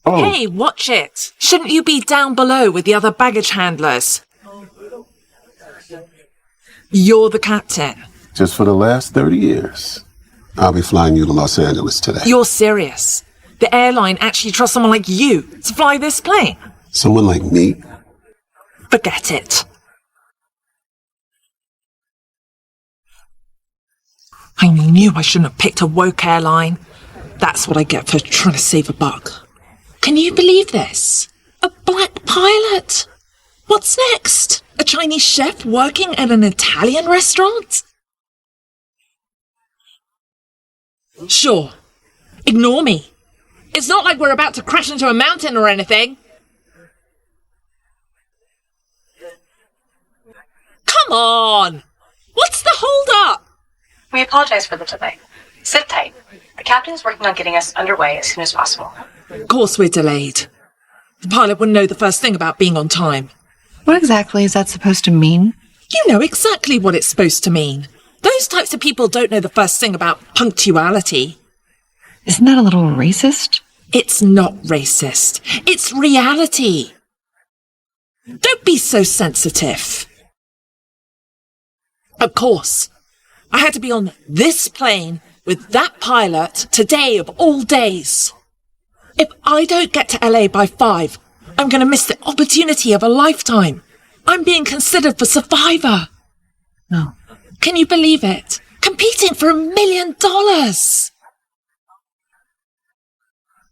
Oh. Hey, watch it. Shouldn't you be down below with the other baggage handlers? You're the captain. Just for the last 30 years. I'll be flying you to Los Angeles today. You're serious? The airline actually trusts someone like you to fly this plane? Someone like me? Forget it. I knew I shouldn't have picked a woke airline. That's what I get for trying to save a buck. Can you believe this? A black pilot? What's next? A Chinese chef working at an Italian restaurant? Sure. Ignore me. It's not like we're about to crash into a mountain or anything. Come on! What's the hold-up? We apologize for the delay. Sit tight. The captain's working on getting us underway as soon as possible. Of course we're delayed. The pilot wouldn't know the first thing about being on time. What exactly is that supposed to mean? You know exactly what it's supposed to mean. Those types of people don't know the first thing about punctuality. Isn't that a little racist? It's not racist. It's reality. Don't be so sensitive. Of course, I had to be on this plane with that pilot today of all days. If I don't get to LA by 5, I'm going to miss the opportunity of a lifetime. I'm being considered for Survivor. No. Can you believe it? Competing for $1 million.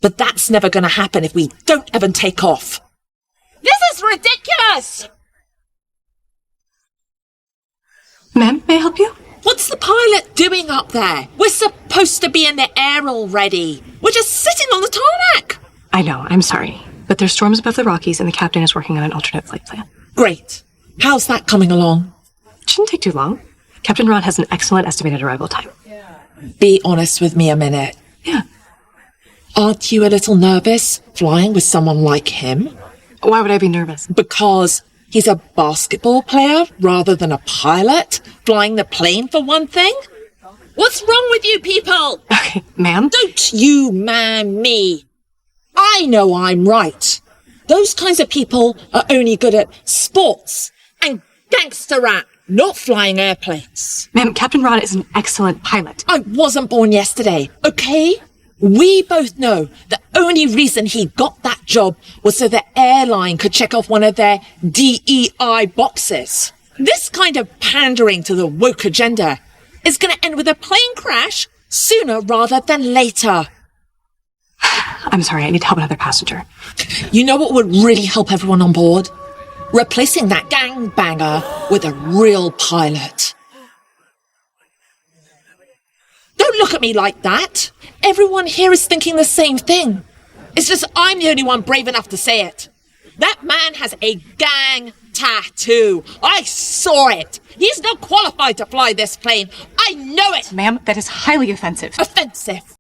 But that's never going to happen if we don't even take off. This is ridiculous! Ma'am, may I help you? What's the pilot doing up there? We're supposed to be in the air already. We're just sitting on the tarmac. I know, I'm sorry. But there's storms above the Rockies and the captain is working on an alternate flight plan. Great. How's that coming along? It shouldn't take too long. Captain Ron has an excellent estimated arrival time. Be honest with me a minute. Yeah. Aren't you a little nervous flying with someone like him? Why would I be nervous? Because he's a basketball player rather than a pilot, flying the plane for one thing? What's wrong with you people? Okay, ma'am? Don't you man me. I know I'm right. Those kinds of people are only good at sports and gangster rap, not flying airplanes. Ma'am, Captain Ron is an excellent pilot. I wasn't born yesterday, okay? We both know the only reason he got that job was so the airline could check off one of their DEI boxes. This kind of pandering to the woke agenda is going to end with a plane crash sooner rather than later. I'm sorry, I need to help another passenger. You know what would really help everyone on board? Replacing that gangbanger with a real pilot. Don't look at me like that. Everyone here is thinking the same thing. It's just I'm the only one brave enough to say it. That man has a gang tattoo. I saw it. He's not qualified to fly this plane. I know it. Ma'am, that is highly offensive. Offensive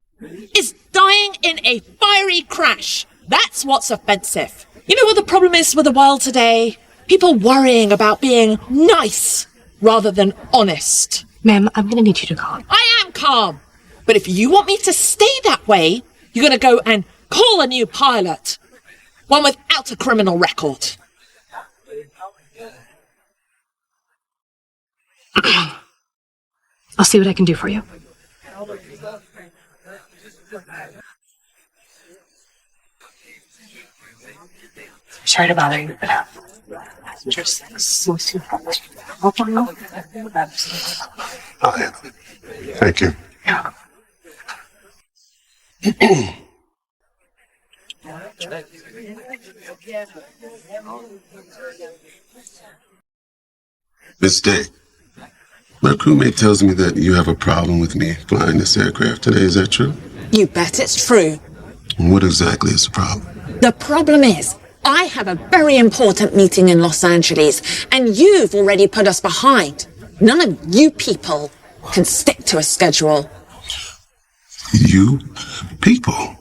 is dying in a fiery crash. That's what's offensive. You know what the problem is with the world today? People worrying about being nice rather than honest. Ma'am, I'm going to need you to calm. I am calm. But if you want me to stay that way, you're going to go and call a new pilot. One without a criminal record. I'll see what I can do for you. Sorry to bother you, but passenger 6 was too fast. Thank you. Yeah. Miss Day, my crewmate tells me that you have a problem with me flying this aircraft today. Is that true? You bet it's true. What exactly is the problem? The problem is, I have a very important meeting in Los Angeles, and you've already put us behind. None of you people can stick to a schedule. You people?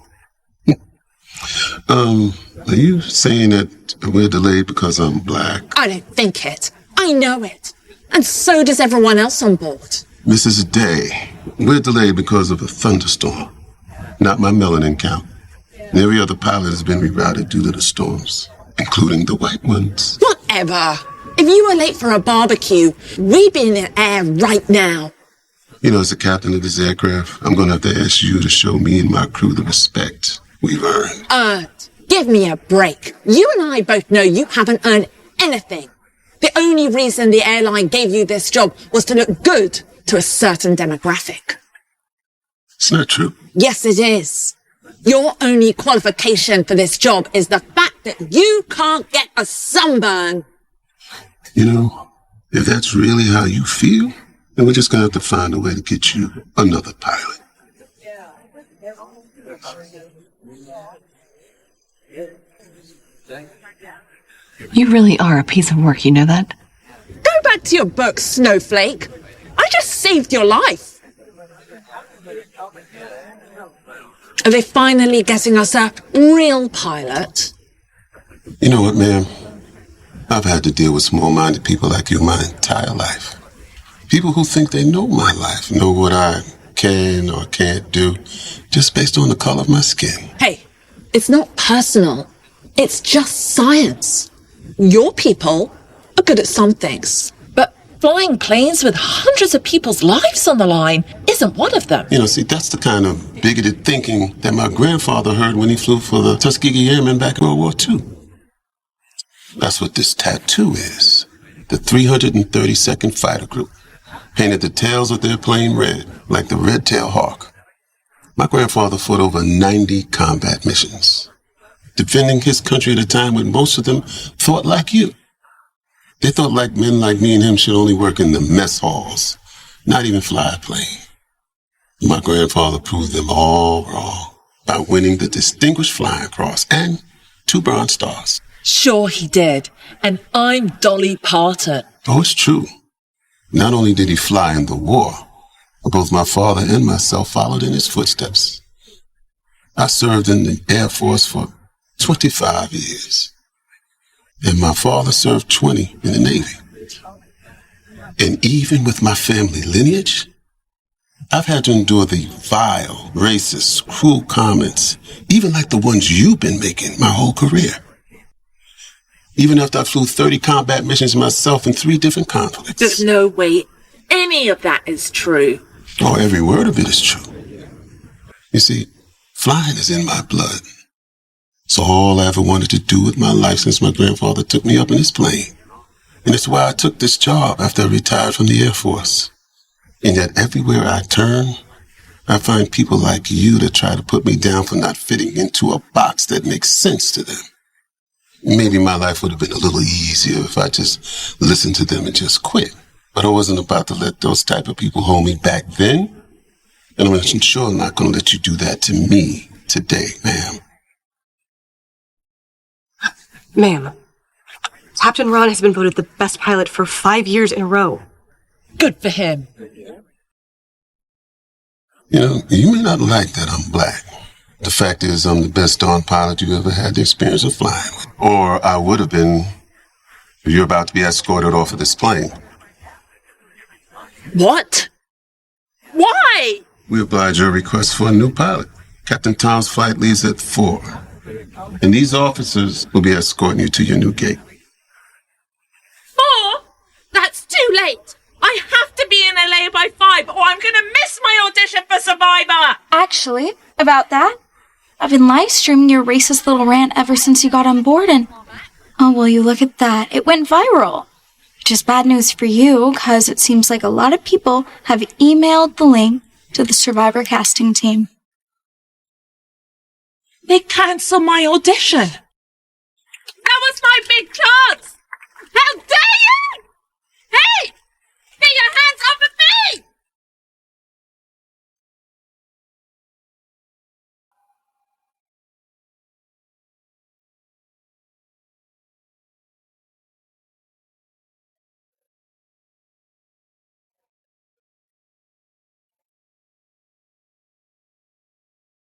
Are you saying that we're delayed because I'm black? I don't think it. I know it. And so does everyone else on board. Mrs. Day, we're delayed because of a thunderstorm, not my melanin count. And every other pilot has been rerouted due to the storms, including the white ones. Whatever. If you were late for a barbecue, we'd be in the air right now. You know, as the captain of this aircraft, I'm going to have to ask you to show me and my crew the respect we've earned. Give me a break. You and I both know you haven't earned anything. The only reason the airline gave you this job was to look good to a certain demographic. It's not true. Yes, it is. Your only qualification for this job is the fact that you can't get a sunburn. You know, if that's really how you feel, then we're just going to have to find a way to get you another pilot. You really are a piece of work, you know that? Go back to your book, Snowflake. I just saved your life. Are they finally getting us a real pilot? You know what, ma'am? I've had to deal with small-minded people like you my entire life. People who think they know my life, know what I can or can't do, just based on the color of my skin. Hey, it's not personal. It's just science. Your people are good at some things. But flying planes with hundreds of people's lives on the line isn't one of them. You know, see, that's the kind of bigoted thinking that my grandfather heard when he flew for the Tuskegee Airmen back in World War II. That's what this tattoo is. The 332nd Fighter Group painted the tails of their plane red, like the red-tailed hawk. My grandfather fought over 90 combat missions, defending his country at a time when most of them thought like you. They thought like men like me and him should only work in the mess halls, not even fly a plane. My grandfather proved them all wrong by winning the Distinguished Flying Cross and 2 Bronze Stars. Sure he did. And I'm Dolly Parton. Oh, it's true. Not only did he fly in the war, but both my father and myself followed in his footsteps. I served in the Air Force for 25 years. And my father served 20 in the Navy. And even with my family lineage, I've had to endure the vile, racist, cruel comments, even like the ones you've been making my whole career. Even after I flew 30 combat missions myself in 3 different conflicts. There's no way any of that is true. Oh, every word of it is true. You see, flying is in my blood. It's all I ever wanted to do with my life since my grandfather took me up in his plane. And it's why I took this job after I retired from the Air Force. And yet everywhere I turn, I find people like you that try to put me down for not fitting into a box that makes sense to them. Maybe my life would have been a little easier if I just listened to them and just quit. But I wasn't about to let those type of people hold me back then. And I'm sure not going to let you do that to me today, ma'am. Ma'am, Captain Ron has been voted the best pilot for 5 years in a row. Good for him. You know, you may not like that I'm black. The fact is, I'm the best darn pilot you ever had the experience of flying with. Or I would have been if you're about to be escorted off of this plane. What? Why? We oblige your request for a new pilot. Captain Tom's flight leaves at 4. And these officers will be escorting you to your new gate. 4? That's too late. I have to be in LA by 5 or I'm going to miss my audition for Survivor. Actually, about that, I've been live streaming your racist little rant ever since you got on board and... Oh, well, you look at that. It went viral. Which is bad news for you, because it seems like a lot of people have emailed the link to the Survivor casting team. They cancelled my audition. That was my big chance. How dare